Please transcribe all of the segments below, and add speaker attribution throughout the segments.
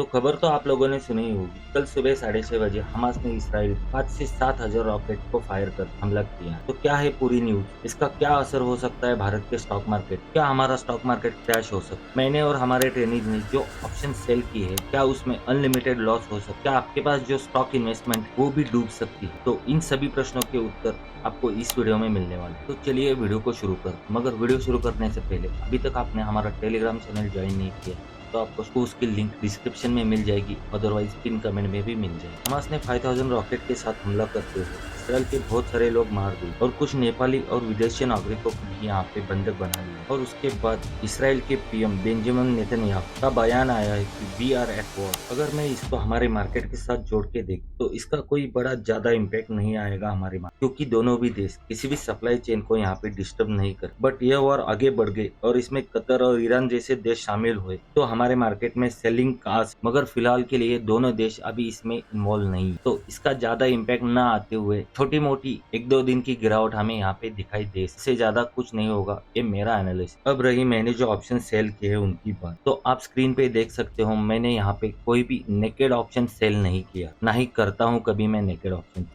Speaker 1: तो खबर तो आप लोगों ने सुनी ही होगी। कल सुबह 6:30 बजे हमास ने इसराइल 5 से 7 हजार रॉकेट को फायर कर हमला किया। तो क्या है पूरी न्यूज? इसका क्या असर हो सकता है भारत के स्टॉक मार्केट? क्या हमारा स्टॉक मार्केट क्रैश हो सकता है? मैंने और हमारे ट्रेनिज ने जो ऑप्शन सेल की है, क्या उसमें अनलिमिटेड लॉस हो सकता है? क्या आपके पास जो स्टॉक इन्वेस्टमेंट वो भी डूब सकती है? तो इन सभी प्रश्नों के उत्तर आपको इस वीडियो में मिलने वाले हैं। तो चलिए वीडियो को शुरू कर। मगर वीडियो शुरू करने से पहले अभी तक आपने हमारा टेलीग्राम चैनल ज्वाइन नहीं किया तो आपको उसकी लिंक डिस्क्रिप्शन में मिल जाएगी, अदरवाइज पिन कमेंट में भी मिल जाएगी। हमास ने 5000 रॉकेट के साथ हमला करते हुए इसराइल के बहुत सारे लोग मार दिए और कुछ नेपाली और विदेशी नागरिकों को भी यहाँ पे बंधक बना लिया। और उसके बाद इसराइल के पीएम बेंजामिन नेतन्याहू का बयान आया है कि वी आर एट वॉर। अगर मैं इसको हमारे मार्केट के साथ जोड़ के देख तो इसका कोई बड़ा ज्यादा इम्पैक्ट नहीं आएगा हमारे मार्केट, क्योंकि दोनों भी देश किसी भी सप्लाई चेन को यहाँ पे डिस्टर्ब नहीं कर। बट यह वॉर आगे बढ़ गई और इसमें कतर और ईरान जैसे देश शामिल हुए तो हमारे मार्केट में सेलिंग कास्ट। मगर फिलहाल के लिए दोनों देश अभी इसमें इन्वॉल्व नहीं, तो इसका ज्यादा इम्पैक्ट न आते हुए छोटी मोटी 1-2 दिन की गिरावट हमें यहाँ पे दिखाई दे, इससे ज्यादा कुछ नहीं होगा। ये मेरा एनालिसिस। अब रही मैंने जो ऑप्शन सेल किए हैं उनकी बात, तो आप स्क्रीन पे देख सकते हो मैंने यहाँ पे कोई भी नेकेड ऑप्शन सेल नहीं किया, ना ही करता हूँ कभी मैं नेकेड ऑप्शन।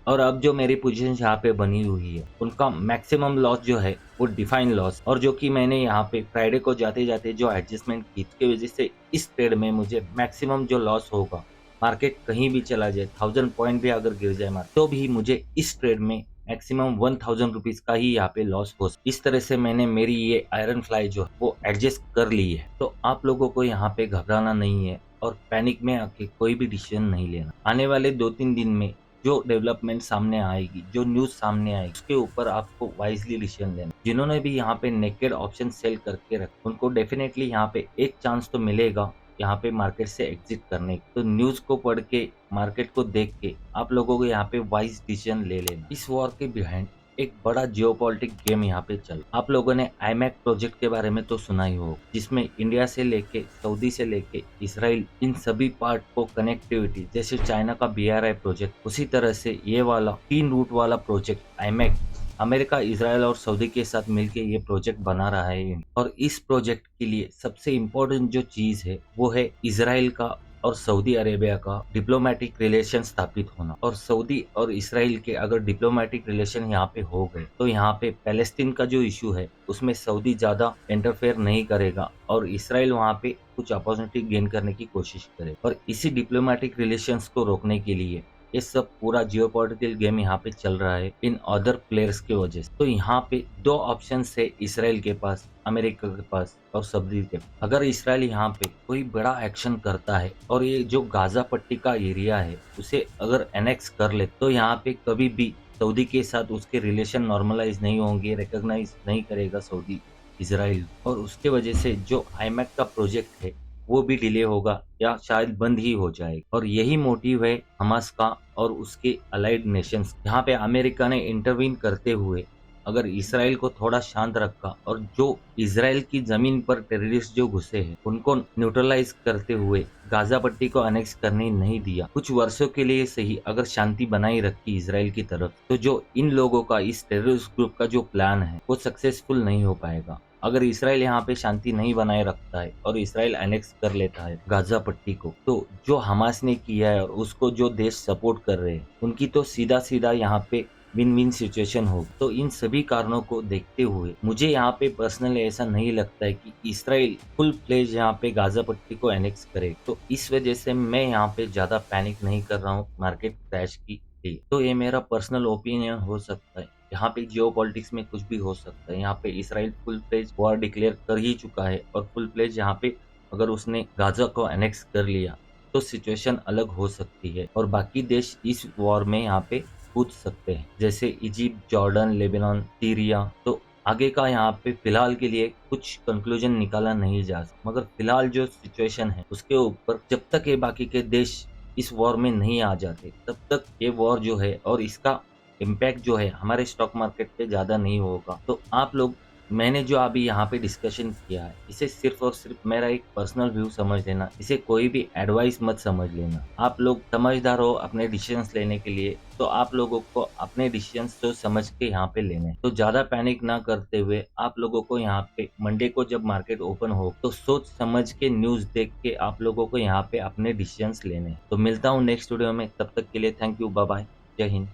Speaker 1: और अब जो मेरी पोजीशन यहाँ पे बनी हुई है उनका मैक्सिमम लॉस जो है वो डिफाइन लॉस, और जो कि मैंने यहाँ पे फ्राइडे को जाते जाते जो एडजस्टमेंट की इसकी वजह से इस ट्रेड में मुझे मैक्सिमम जो लॉस होगा, मार्केट कहीं भी चला जाए 1000 पॉइंट भी अगर गिर जाए मार्केट, तो भी मुझे इस ट्रेड में मैक्सिमम 1000 रुपीज का ही यहाँ पे लॉस हो। इस तरह से मैंने मेरी ये आयरन फ्लाई जो है वो एडजस्ट कर ली है। तो आप लोगों को यहाँ पे घबराना नहीं है और पैनिक में आके कोई भी डिसीजन नहीं लेना। आने वाले 2-3 दिन में जो डेवलपमेंट सामने आएगी, जो न्यूज सामने आएगी, उसके ऊपर आपको वाइजली डिसीजन लेना। जिन्होंने भी यहाँ पे नेकेड ऑप्शन सेल करके रखे उनको डेफिनेटली यहाँ पे एक चांस तो मिलेगा यहाँ पे मार्केट से एग्जिट करने की। तो न्यूज को पढ़ के, मार्केट को देख के आप लोगों को यहाँ पे वाइज डिसीजन ले लेना। इस वॉर के बिहाइंड एक बड़ा जियोपॉलिटिक गेम यहाँ पे चल। आप लोगों ने आईमैक प्रोजेक्ट के बारे में तो सुना ही होगा, जिसमें इंडिया से लेके सऊदी से लेके इसराइल इन सभी पार्ट को कनेक्टिविटी, जैसे चाइना का BRI प्रोजेक्ट, उसी तरह से ये वाला 3 रूट वाला प्रोजेक्ट आईमैक अमेरिका, इसराइल और सऊदी के साथ मिलके ये प्रोजेक्ट बना रहा है। और इस प्रोजेक्ट के लिए सबसे इम्पोर्टेंट जो चीज है वो है इसराइल का और सऊदी अरेबिया का डिप्लोमेटिक रिलेशन स्थापित होना। और सऊदी और इसराइल के अगर डिप्लोमेटिक रिलेशन यहाँ पे हो गए तो यहाँ पे पैलेस्टीन का जो इशू है उसमें सऊदी ज्यादा इंटरफेयर नहीं करेगा और इसराइल वहाँ पे कुछ अपॉर्चुनिटी गेन करने की कोशिश करे। और इसी डिप्लोमेटिक रिलेशंस को रोकने के लिए ये सब पूरा जियोपॉलिटिकल गेम यहाँ पे चल रहा है इन अदर प्लेयर्स की वजह से। तो यहाँ पे 2 ऑप्शन है इसराइल के पास, अमेरिका के पास और सऊदी के पास। अगर इसराइल यहाँ पे कोई बड़ा एक्शन करता है और ये जो गाजा पट्टी का एरिया है उसे अगर एनेक्स कर ले तो यहाँ पे कभी भी सऊदी के साथ उसके रिलेशन नॉर्मलाइज नहीं होंगे, रिकॉग्नाइज नहीं करेगा सऊदी इसराइल। और उसके वजह से जो आईमैक का प्रोजेक्ट है वो भी डिले होगा या शायद बंद ही हो जाएगा। और यही मोटिव है हमास का और उसके अलाइड नेशंस। यहाँ पे अमेरिका ने इंटरवीन करते हुए अगर इसराइल को थोड़ा शांत रखा और जो इसराइल की जमीन पर टेररिस्ट जो घुसे हैं उनको न्यूट्रलाइज करते हुए गाजा पट्टी को अनेक्स करने नहीं दिया, कुछ वर्षों के लिए सही अगर शांति बनाई रखी इसराइल की तरफ, तो जो इन लोगों का, इस टेररिस्ट ग्रुप का जो प्लान है वो सक्सेसफुल नहीं हो पाएगा। अगर इसराइल यहाँ पे शांति नहीं बनाए रखता है और इसराइल एनेक्स कर लेता है गाजा पट्टी को, तो जो हमास ने किया है और उसको जो देश सपोर्ट कर रहे हैं उनकी तो सीधा सीधा यहाँ पे विन विन सिचुएशन हो। तो इन सभी कारणों को देखते हुए मुझे यहाँ पे पर्सनली ऐसा नहीं लगता है कि इसराइल फुल प्लेज यहाँ पे गाजा पट्टी को एनेक्स करे। तो इस वजह से मैं यहाँ पे ज्यादा पैनिक नहीं कर रहा हूँ मार्केट क्रैश की लिए। तो ये मेरा पर्सनल ओपिनियन हो सकता है। यहाँ पे जियो पॉलिटिक्स में कुछ भी हो सकता है। यहाँ पे Israel full fledged war declare कर ही चुका है और फुल प्लेज यहाँ पे अगर उसने गाजा को एनेक्स कर लिया तो सिचुएशन अलग हो सकती है और बाकी देश इस वॉर में यहाँ पे कूद सकते हैं, जैसे इजिप्ट, जॉर्डन, लेबनान, सीरिया। तो आगे का यहाँ पे फिलहाल के लिए कुछ कंक्लूजन निकाला नहीं जा सकता, मगर फिलहाल जो सिचुएशन है उसके ऊपर जब तक ये बाकी के देश इस वॉर में नहीं आ जाते तब तक ये वॉर जो है और इसका इम्पैक्ट जो है हमारे स्टॉक मार्केट पे ज्यादा नहीं होगा। तो आप लोग मैंने जो अभी यहाँ पे डिस्कशन किया है, इसे सिर्फ और सिर्फ मेरा एक पर्सनल व्यू समझ लेना, इसे कोई भी एडवाइस मत समझ लेना। आप लोग समझदार हो अपने डिसीजंस लेने के लिए, तो आप लोगों को अपने डिसीजंस सोच समझ के यहाँ पे लेने हैं। तो ज़्यादा पैनिक ना करते हुए आप लोगों को यहाँ पे मंडे को जब मार्केट ओपन हो, तो सोच समझ के न्यूज़ देख के आप लोगों को यहाँ पे अपने डिसीजंस लेने हैं। तो मिलता हूँ नेक्स्ट वीडियो में, तब तक के लिए थैंक यू, बाय बाय, जय हिंद।